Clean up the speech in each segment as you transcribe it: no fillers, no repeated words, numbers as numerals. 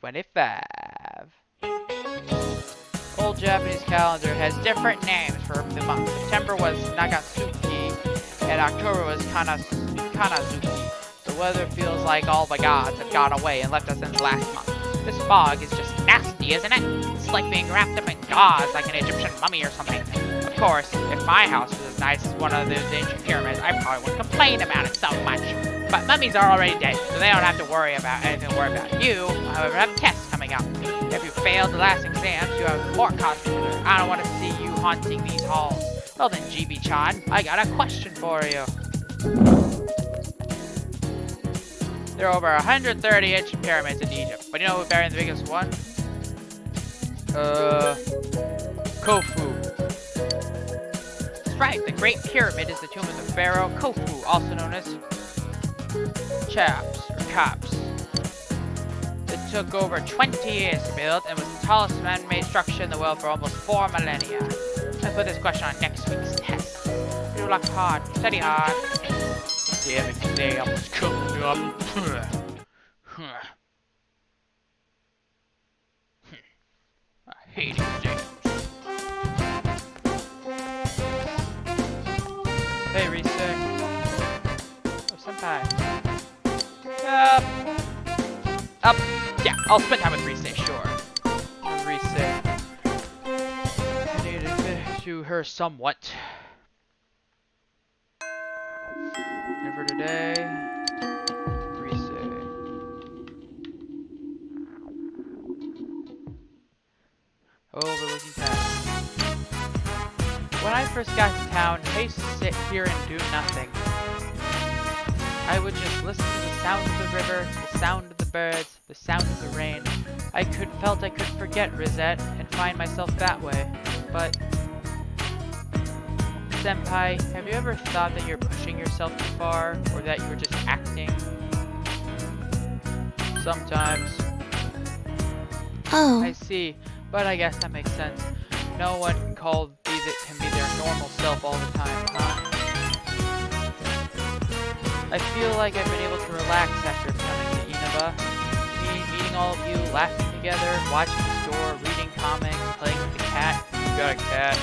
25. Old Japanese calendar has different names for the month. September was Nagatsuki, and October was Kanazuki. The weather feels like all the gods have gone away and left us in the last month. This fog is just nasty, isn't it? It's like being wrapped up in gauze like an Egyptian mummy or something. Of course, if my house was as nice as one of those ancient pyramids, I probably wouldn't complain about it so much. But mummies are already dead, so they don't have to worry about anything to worry about. You, however, have tests coming up. If you failed the last exams, you have more cause to learn. I don't want to see you haunting these halls. Well then, GB-chan, I got a question for you. There are over 130 ancient pyramids in Egypt, but you know who buried the biggest one? Khufu. That's right, the Great Pyramid is the tomb of the pharaoh Khufu, also known as Chaps, or Caps. It took over 20 years to build and was the tallest man-made structure in the world for almost 4 millennia. Let's put this question on next week's test. You work hard, study hard. Damn exams coming up. I hate exams. Hey, Risa. Oh, senpai. Yeah, I'll spend time with Risa, sure. Risa. I need to admit to her somewhat. And for today, Risa. Overlooking town. When I first got to town, I used to sit here and do nothing. I would just listen to the sound of the river, the sound of the birds, the sound of the rain. I felt I could forget Rosette and find myself that way. But, Senpai, have you ever thought that you're pushing yourself too far, or that you were just acting? Sometimes. Oh. I see, but I guess that makes sense. No one can be their normal self all the time, huh? I feel like I've been able to relax after coming to Inaba. Meeting all of you, laughing together, watching the store, reading comics, playing with the cat. You got a cat?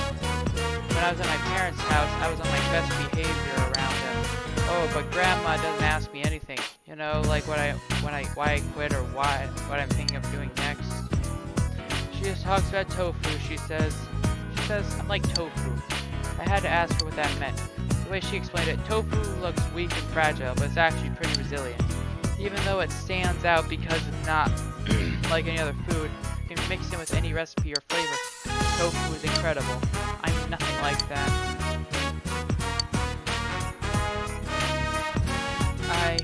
When I was at my parents' house, I was on my best behavior around them. Oh, but Grandma doesn't ask me anything. You know, like why I quit or what I'm thinking of doing next. She just talks about tofu. She says I'm like tofu. I had to ask her what that meant. The way she explained it, tofu looks weak and fragile, but it's actually pretty resilient. Even though it stands out because it's not like any other food, you can mix it with any recipe or flavor. Tofu is incredible. I'm nothing like that. I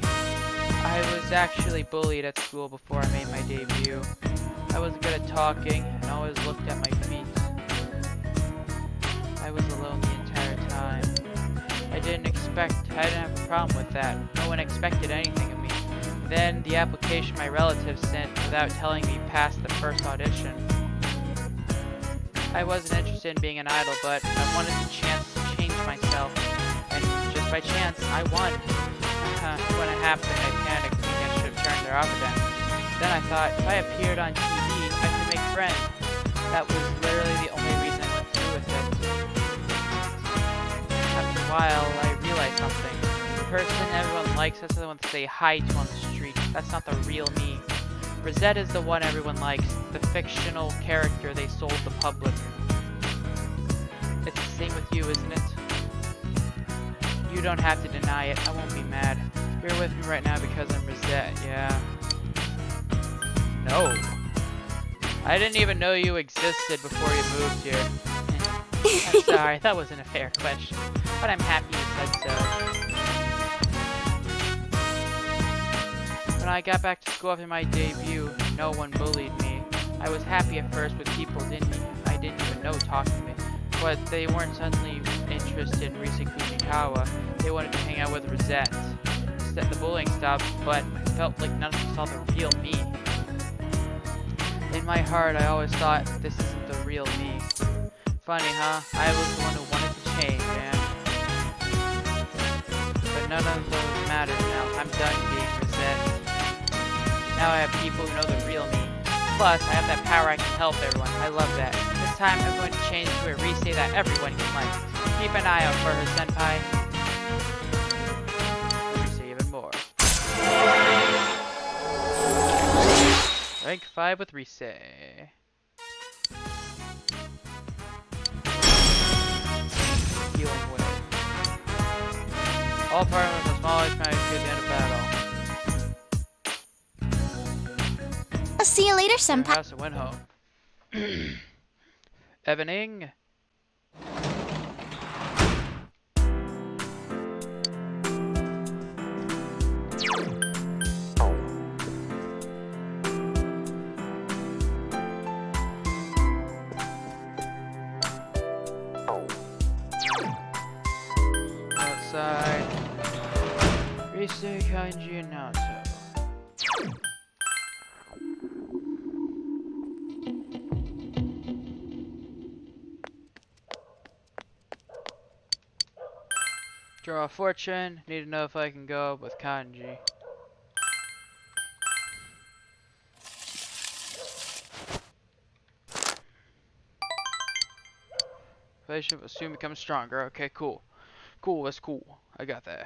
was actually bullied at school before I made my debut. I wasn't good at talking and always looked at my feet. I was alone the entire time. I didn't have a problem with that. No one expected anything of me. Then the application my relatives sent without telling me passed the first audition. I wasn't interested in being an idol, but I wanted the chance to change myself. And just by chance, I won. When it happened, I panicked thinking I should have turned their offer down. Then I thought, if I appeared on TV, I could make friends. That was literally the only reason I went through with it. After a while, I realized something. The person everyone likes, that's the one to say hi to on the street. That's not the real me. Rosette is the one everyone likes, the fictional character they sold the public. It's the same with you, isn't it? You don't have to deny it, I won't be mad. You're with me right now because I'm Rosette, yeah. No. I didn't even know you existed before you moved here. I'm sorry, that wasn't a fair question. But I'm happy you said so. When I got back to school after my debut, no one bullied me. I was happy at first with people I didn't even know talking to me. But they weren't suddenly interested in Risa Kujikawa. They wanted to hang out with Rosette. The bullying stopped, but I felt like none of them saw the real me. In my heart, I always thought, this isn't the real me. Funny, huh? I was the one who wanted to change, man. But none of those matters now. I'm done being Rosette. Now I have people who know the real me. Plus, I have that power I can help everyone. I love that. This time, I'm going to change to a Rise that everyone can like. Keep an eye out for her, senpai. Rise even more. Rank 5 with Rise. Healing Wave. All partners with smallest magic at the end of battle. I'll see you later, Your senpai. house and went home. Evening. Outside. Rise, Kanji, and Naoto. Draw a fortune. Need to know if I can go with Kanji. Relationship will soon become stronger. Okay, cool. Cool, that's cool. I got that.